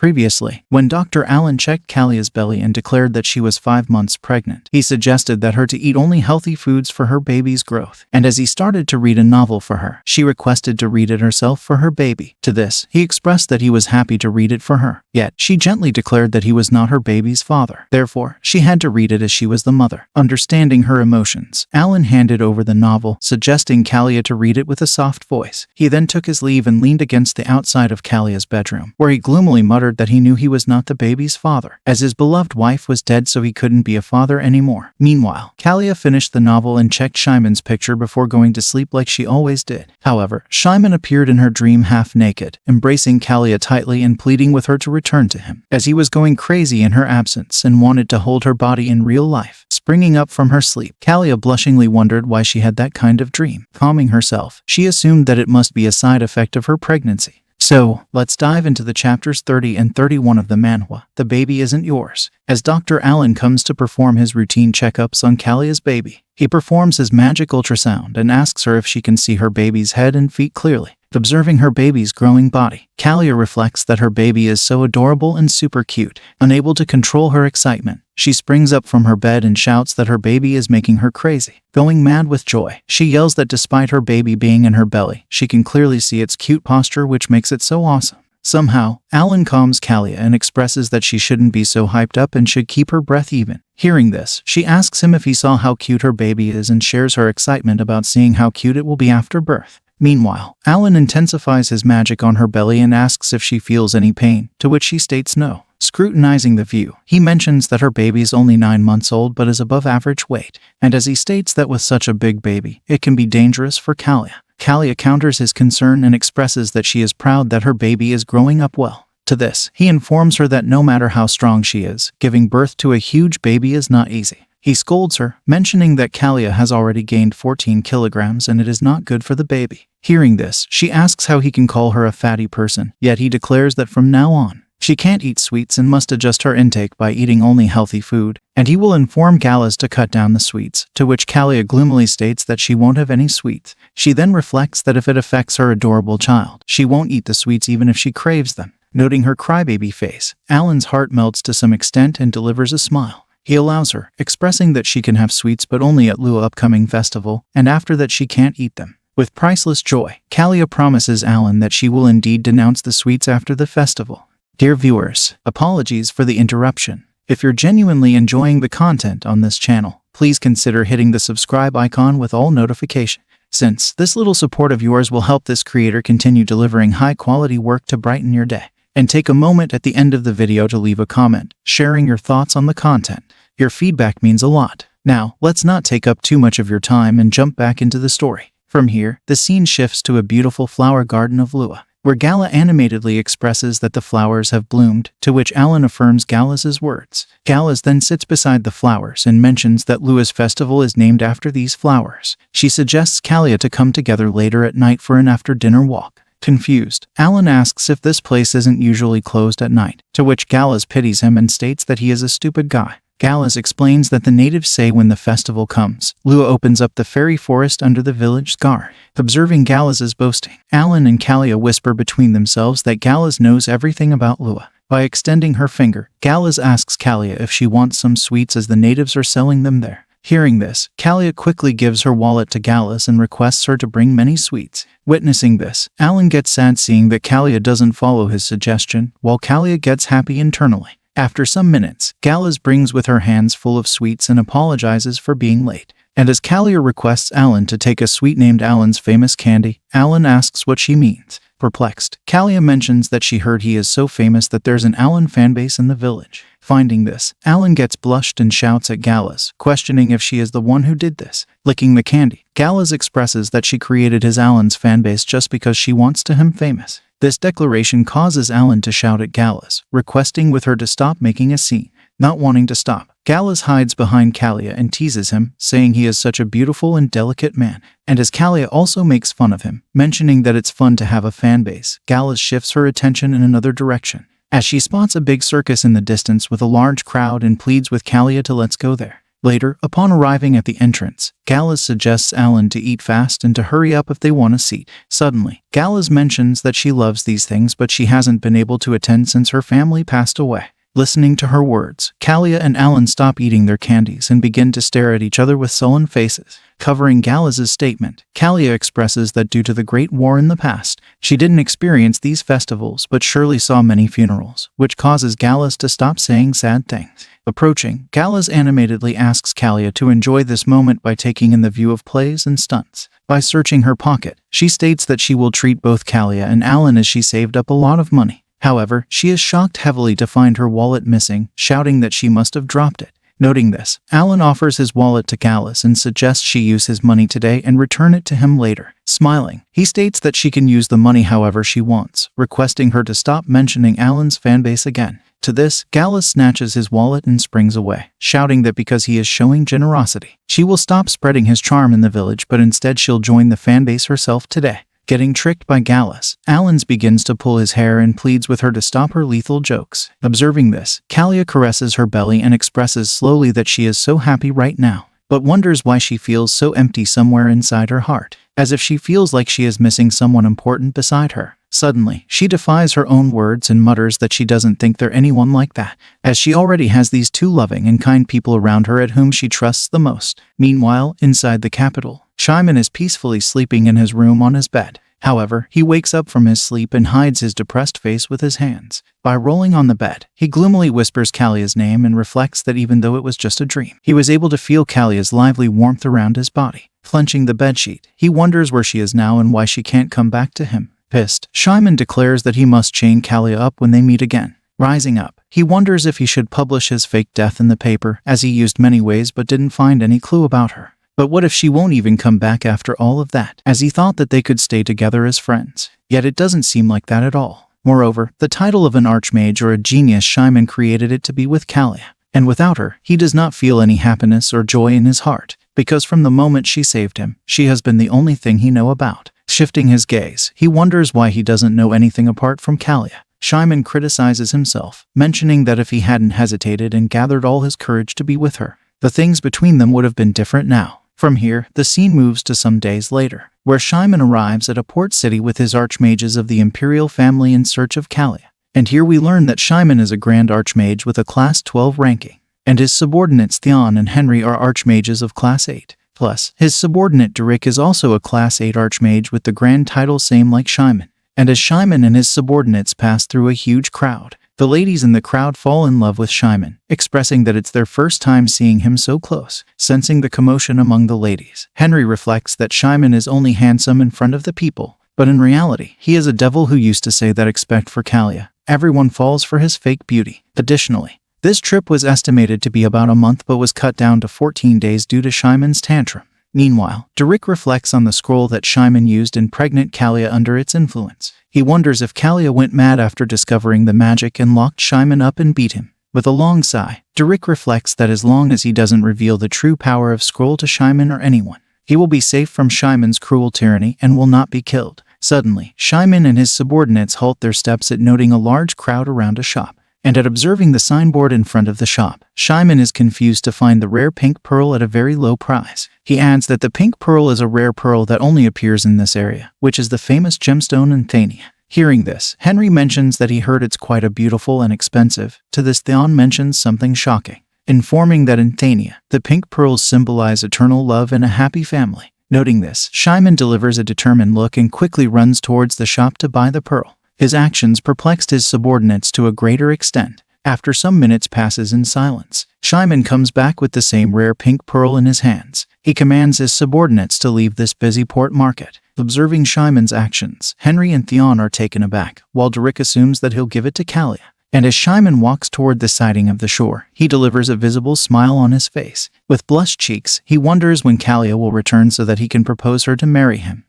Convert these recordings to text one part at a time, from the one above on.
Previously, when Dr. Allen checked Callia's belly and declared that she was 5 months pregnant, he suggested that her to eat only healthy foods for her baby's growth. And as he started to read a novel for her, she requested to read it herself for her baby. To this, he expressed that he was happy to read it for her. Yet, she gently declared that he was not her baby's father. Therefore, she had to read it as she was the mother. Understanding her emotions, Allen handed over the novel, suggesting Callia to read it with a soft voice. He then took his leave and leaned against the outside of Callia's bedroom, where he gloomily muttered that he knew he was not the baby's father, as his beloved wife was dead, so he couldn't be a father anymore. Meanwhile, Callia finished the novel and checked Shyman's picture before going to sleep like she always did. However, Shyman appeared in her dream half naked, embracing Callia tightly and pleading with her to return to him, as he was going crazy in her absence and wanted to hold her body in real life. Springing up from her sleep, Callia blushingly wondered why she had that kind of dream. Calming herself, she assumed that it must be a side effect of her pregnancy. So, let's dive into the chapters 30 and 31 of the manhwa, The Baby Isn't Yours. As Dr. Allen comes to perform his routine checkups on Callia's baby, he performs his magic ultrasound and asks her if she can see her baby's head and feet clearly. Observing her baby's growing body, Callia reflects that her baby is so adorable and super cute. Unable to control her excitement, she springs up from her bed and shouts that her baby is making her crazy. Going mad with joy, she yells that despite her baby being in her belly, she can clearly see its cute posture, which makes it so awesome. Somehow, Allen calms Callia and expresses that she shouldn't be so hyped up and should keep her breath even. Hearing this, she asks him if he saw how cute her baby is and shares her excitement about seeing how cute it will be after birth. Meanwhile, Allen intensifies his magic on her belly and asks if she feels any pain, to which she states no. Scrutinizing the view, he mentions that her baby is only 9 months old but is above average weight, and as he states that with such a big baby, it can be dangerous for Callia. Callia counters his concern and expresses that she is proud that her baby is growing up well. To this, he informs her that no matter how strong she is, giving birth to a huge baby is not easy. He scolds her, mentioning that Callia has already gained 14 kilograms and it is not good for the baby. Hearing this, she asks how he can call her a fatty person, yet he declares that from now on, she can't eat sweets and must adjust her intake by eating only healthy food, and he will inform Galla to cut down the sweets, to which Callia gloomily states that she won't have any sweets. She then reflects that if it affects her adorable child, she won't eat the sweets even if she craves them. Noting her crybaby face, Allen's heart melts to some extent and delivers a smile. He allows her, expressing that she can have sweets but only at Lua's upcoming festival, and after that she can't eat them. With priceless joy, Callia promises Allen that she will indeed denounce the sweets after the festival. Dear viewers, apologies for the interruption. If you're genuinely enjoying the content on this channel, please consider hitting the subscribe icon with all notifications, since this little support of yours will help this creator continue delivering high-quality work to brighten your day. And take a moment at the end of the video to leave a comment, sharing your thoughts on the content. Your feedback means a lot. Now, let's not take up too much of your time and jump back into the story. From here, the scene shifts to a beautiful flower garden of Lua, where Galla animatedly expresses that the flowers have bloomed, to which Allen affirms Galla's words. Galla then sits beside the flowers and mentions that Lua's festival is named after these flowers. She suggests Callia to come together later at night for an after-dinner walk. Confused, Allen asks if this place isn't usually closed at night, to which Galla pities him and states that he is a stupid guy. Galla explains that the natives say when the festival comes, Lua opens up the fairy forest under the village scar. Observing Galla's boasting, Allen and Callia whisper between themselves that Galla knows everything about Lua. By extending her finger, Galla asks Callia if she wants some sweets as the natives are selling them there. Hearing this, Callia quickly gives her wallet to Galla and requests her to bring many sweets. Witnessing this, Allen gets sad seeing that Callia doesn't follow his suggestion, while Callia gets happy internally. After some minutes, Galla brings with her hands full of sweets and apologizes for being late. And as Callia requests Allen to take a sweet named Allen's famous candy, Allen asks what she means. Perplexed, Callia mentions that she heard he is so famous that there's an Allen fanbase in the village. Finding this, Allen gets blushed and shouts at Galla, questioning if she is the one who did this. Licking the candy, Galla expresses that she created his Allen's fanbase just because she wants to him famous. This declaration causes Allen to shout at Galla, requesting with her to stop making a scene. Not wanting to stop, Galla hides behind Callia and teases him, saying he is such a beautiful and delicate man. And as Callia also makes fun of him, mentioning that it's fun to have a fanbase, Galla shifts her attention in another direction, as she spots a big circus in the distance with a large crowd and pleads with Callia to let's go there. Later, upon arriving at the entrance, Galla suggests Alan to eat fast and to hurry up if they want a seat. Suddenly, Galla mentions that she loves these things but she hasn't been able to attend since her family passed away. Listening to her words, Callia and Alan stop eating their candies and begin to stare at each other with sullen faces. Covering Galla's statement, Callia expresses that due to the Great War in the past, she didn't experience these festivals but surely saw many funerals, which causes Galla to stop saying sad things. Approaching, Galla animatedly asks Callia to enjoy this moment by taking in the view of plays and stunts. By searching her pocket, she states that she will treat both Callia and Alan as she saved up a lot of money. However, she is shocked heavily to find her wallet missing, shouting that she must have dropped it. Noting this, Alan offers his wallet to Galla and suggests she use his money today and return it to him later. Smiling, he states that she can use the money however she wants, requesting her to stop mentioning Alan's fanbase again. To this, Galla snatches his wallet and springs away, shouting that because he is showing generosity, she will stop spreading his charm in the village but instead she'll join the fanbase herself today. Getting tricked by Galla, Alan begins to pull his hair and pleads with her to stop her lethal jokes. Observing this, Callia caresses her belly and expresses slowly that she is so happy right now, but wonders why she feels so empty somewhere inside her heart, as if she feels like she is missing someone important beside her. Suddenly, she defies her own words and mutters that she doesn't think they're anyone like that, as she already has these two loving and kind people around her at whom she trusts the most. Meanwhile, inside the capital, Shyman is peacefully sleeping in his room on his bed. However, he wakes up from his sleep and hides his depressed face with his hands. By rolling on the bed, he gloomily whispers Callia's name and reflects that even though it was just a dream, he was able to feel Callia's lively warmth around his body. Clenching the bedsheet, he wonders where she is now and why she can't come back to him. Pissed, Shyman declares that he must chain Callia up when they meet again. Rising up, he wonders if he should publish his fake death in the paper, as he used many ways but didn't find any clue about her. But what if she won't even come back after all of that, as he thought that they could stay together as friends? Yet it doesn't seem like that at all. Moreover, the title of an archmage or a genius, Shyman created it to be with Callia, and without her, he does not feel any happiness or joy in his heart, because from the moment she saved him, she has been the only thing he knows about. Shifting his gaze, he wonders why he doesn't know anything apart from Callia. Shyman criticizes himself, mentioning that if he hadn't hesitated and gathered all his courage to be with her, the things between them would have been different now. From here, the scene moves to some days later, where Shyman arrives at a port city with his archmages of the imperial family in search of Callia. And here we learn that Shyman is a grand archmage with a class 12 ranking, and his subordinates Theon and Henry are archmages of class 8. Plus, his subordinate Derek is also a class 8 archmage with the grand title same like Shyman. And as Shyman and his subordinates pass through a huge crowd, the ladies in the crowd fall in love with Shyman, expressing that it's their first time seeing him so close. Sensing the commotion among the ladies, Henry reflects that Shyman is only handsome in front of the people, but in reality, he is a devil who used to say that expect for Callia, everyone falls for his fake beauty. Additionally, this trip was estimated to be about a month but was cut down to 14 days due to Shyman's tantrum. Meanwhile, Derek reflects on the scroll that Shyman used and pregnant Callia under its influence. He wonders if Callia went mad after discovering the magic and locked Shyman up and beat him. With a long sigh, Derek reflects that as long as he doesn't reveal the true power of scroll to Shyman or anyone, he will be safe from Shyman's cruel tyranny and will not be killed. Suddenly, Shyman and his subordinates halt their steps at noting a large crowd around a shop. And at observing the signboard in front of the shop, Shyman is confused to find the rare pink pearl at a very low price. He adds that the pink pearl is a rare pearl that only appears in this area, which is the famous gemstone in Thania. Hearing this, Henry mentions that he heard it's quite a beautiful and expensive. To this, Theon mentions something shocking, informing that in Thania, the pink pearls symbolize eternal love and a happy family. Noting this, Shyman delivers a determined look and quickly runs towards the shop to buy the pearl. His actions perplexed his subordinates to a greater extent. After some minutes passes in silence, Shyman comes back with the same rare pink pearl in his hands. He commands his subordinates to leave this busy port market. Observing Shyman's actions, Henry and Theon are taken aback, while Derek assumes that he'll give it to Callia. And as Shyman walks toward the siding of the shore, he delivers a visible smile on his face. With blushed cheeks, he wonders when Callia will return so that he can propose her to marry him.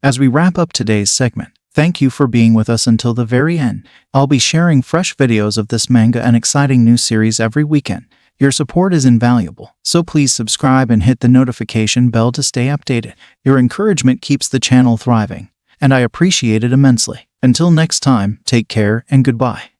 As we wrap up today's segment, thank you for being with us until the very end. I'll be sharing fresh videos of this manga and exciting new series every weekend. Your support is invaluable, so please subscribe and hit the notification bell to stay updated. Your encouragement keeps the channel thriving, and I appreciate it immensely. Until next time, take care and goodbye.